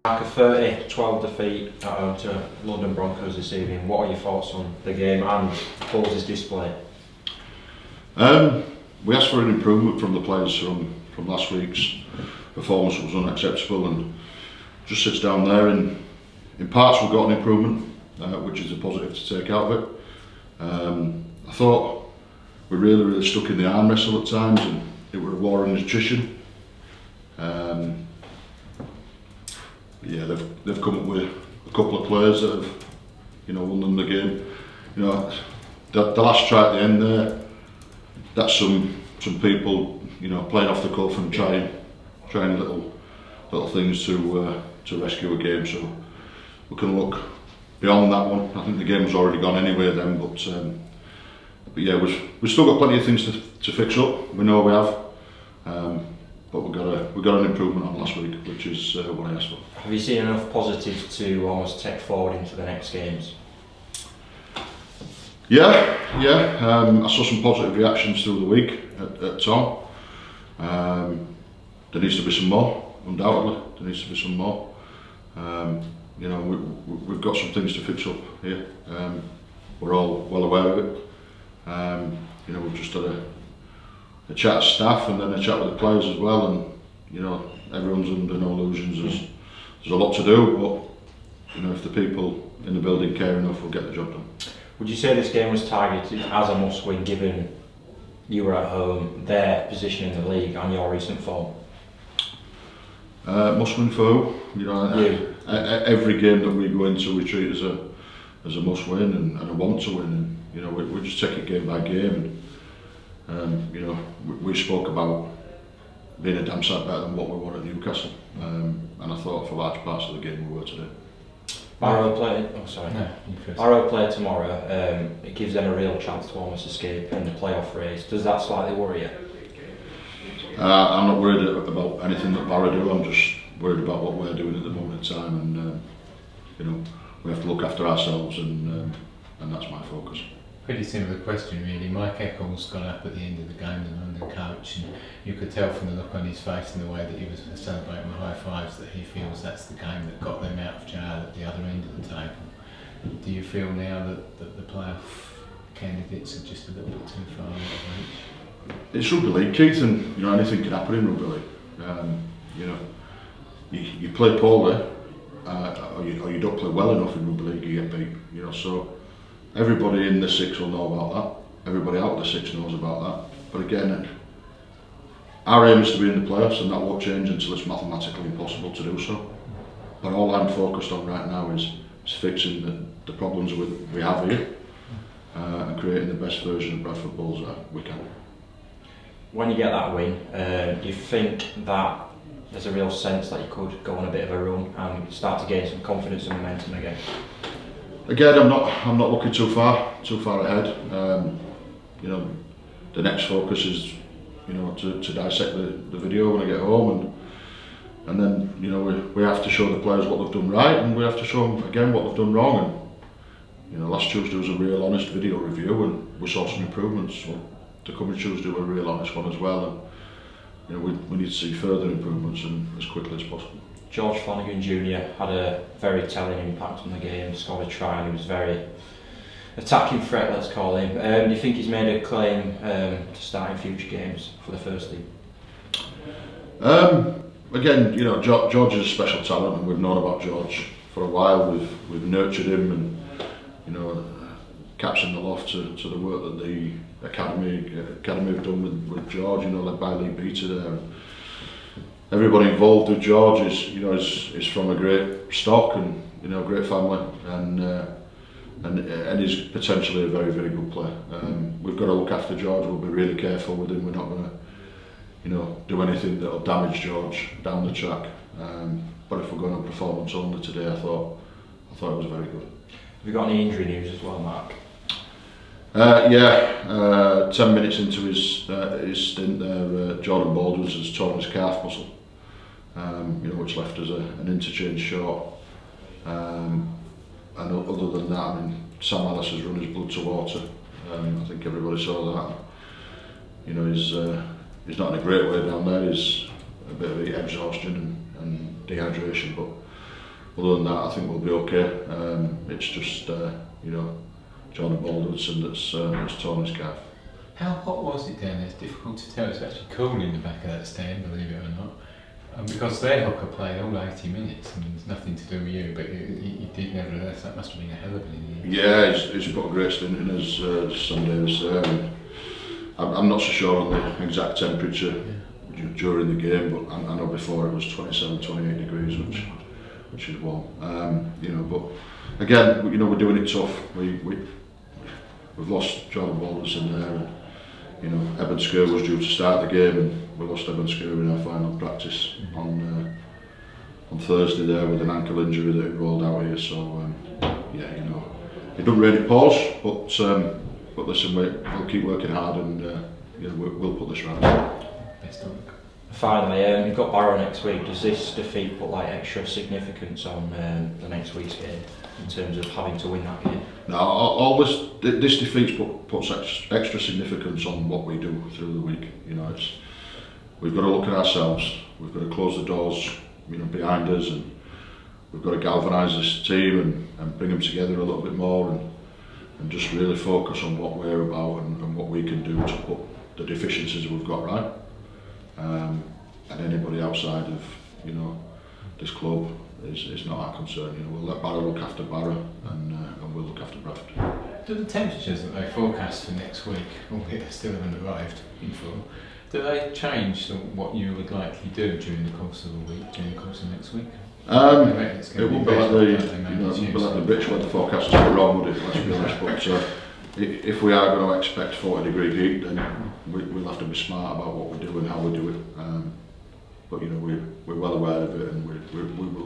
Mark, a 30-12 defeat at home to London Broncos this evening. What are your thoughts on the game and Paul's display? We asked for an improvement from the players from last week's performance. Was unacceptable, and just sits down there. In parts, we've got an improvement, which is a positive to take out of it. I thought we really stuck in the arm wrestle at times, and it was a war on attrition. Yeah, they've come up with a couple of players that have, won them the game. The last try at the end there, that's some people, playing off the cuff and trying little things to rescue a game. So we can look beyond that one. I think the game was already gone anyway then, but yeah, we've still got plenty of things to fix up. We know we have. But we got an improvement on last week, which is what I asked for. Have you seen enough positives to almost take forward into the next games? Yeah. I saw some positive reactions through the week at Tom. There needs to be some more, undoubtedly. There needs to be some more. We've got some things to fix up here. We're all well aware of it. We've just had a chat as staff and then a chat with the players as well, and everyone's under no illusions. There's a lot to do, but if the people in the building care enough, we'll get the job done. Would you say this game was targeted as a must-win, given you were at home, their position in the league and your recent form? Must-win for who? Every game that we go into, we treat as a must-win and a want to win, and we just take it game by game. We spoke about being a damn sight better than what we were at Newcastle, and I thought for large parts of the game we were today. Barrow play tomorrow. It gives them a real chance to almost escape in the playoff race. Does that slightly worry you? I'm not worried about anything that Barrow do. I'm just worried about what we're doing at the moment in time, and we have to look after ourselves, and that's my focus. Pretty similar question really. Mike Eccles got up at the end of the game, the London coach, and you could tell from the look on his face and the way that he was celebrating with high fives that he feels that's the game that got them out of jail at the other end of the table. Do you feel now that the playoff candidates are just a little bit too far out of reach? It's rugby league, Keith, and anything can happen in rugby league. You play poorly, or you don't play well enough in rugby league, you get beat. So everybody in the six will know about that. Everybody out of the six knows about that. But again, our aim is to be in the playoffs, and that won't change until it's mathematically impossible to do so. But all I'm focused on right now is fixing the problems we have here, and creating the best version of Bradford Bulls that we can. When you get that win, do you think that there's a real sense that you could go on a bit of a run and start to gain some confidence and momentum again? Again, I'm not looking too far ahead. The next focus is to dissect the video when I get home, and then we have to show the players what they've done right, and we have to show them again what they've done wrong. And last Tuesday was a real honest video review, and we saw some improvements. So to come and Tuesday a real honest one as well, and we need to see further improvements and as quickly as possible. George Flanagan Jr. had a very telling impact on the game, scored a try, and he was very attacking threat, let's call him. Do you think he's made a claim to start in future games for the first team? Again, George is a special talent, and we've known about George for a while. We've nurtured him, and caps in the loft to the work that the academy have done with George. Led by Lee Beater there. Everybody involved with George is from a great stock and great family, and he's potentially a very, very good player. We've got to look after George. We'll be really careful with him. We're not going to do anything that will damage George down the track. But if we're going on performance only today, I thought it was very good. Have you got any injury news as well, Mark? 10 minutes into his stint there, Jordan Baldwins has torn his calf muscle, which left us an interchange short. And other than that, Sam Ellis has run his blood to water. I think everybody saw that. He's not in a great way down there. He's a bit of exhaustion and dehydration, but other than that, I think we'll be okay. It's just Jordan Balderson that's torn his calf. How hot was it down there? It's difficult to tell. It's actually cool in the back of that stand, believe it or not. Because their hooker played all 80 minutes, and there's nothing to do with you, but you did nevertheless. That must have been a hell of an inning. Yeah, he's put a great stint in as Sunday was there. I'm not so sure on the exact temperature during the game, but I know before it was 27, 28 degrees, which is warm. But again, we're doing it tough. We've lost Jordan Balderson there, and Eben Skur was due to start the game, and we lost Eben Skur in our final practice on Thursday there with an ankle injury that he rolled out here. So it doesn't really pause, but listen, we'll keep working hard, and we'll put this right. Best of luck. Finally, you've got Barrow next week. Does this defeat put extra significance on the next week's game in terms of having to win that game? No, all this defeat puts extra significance on what we do through the week. We've got to look at ourselves. We've got to close the doors, behind us, and we've got to galvanise this team and bring them together a little bit more, and just really focus on what we're about and what we can do to put the deficiencies we've got right. And anybody outside of this club is not our concern. We'll let Barrow look after Barrow, and we'll look after Bradford. Do the temperatures that they forecast for next week, albeit they still haven't arrived in full, do they change what you would likely do during the course of the week, during the course of next week? It won't be like the British weather forecasters put wrong, would it? Let's be honest. But if we are going to expect 40-degree heat, then we'll have to be smart about what we do and how we do it. But we're well aware of it, and we will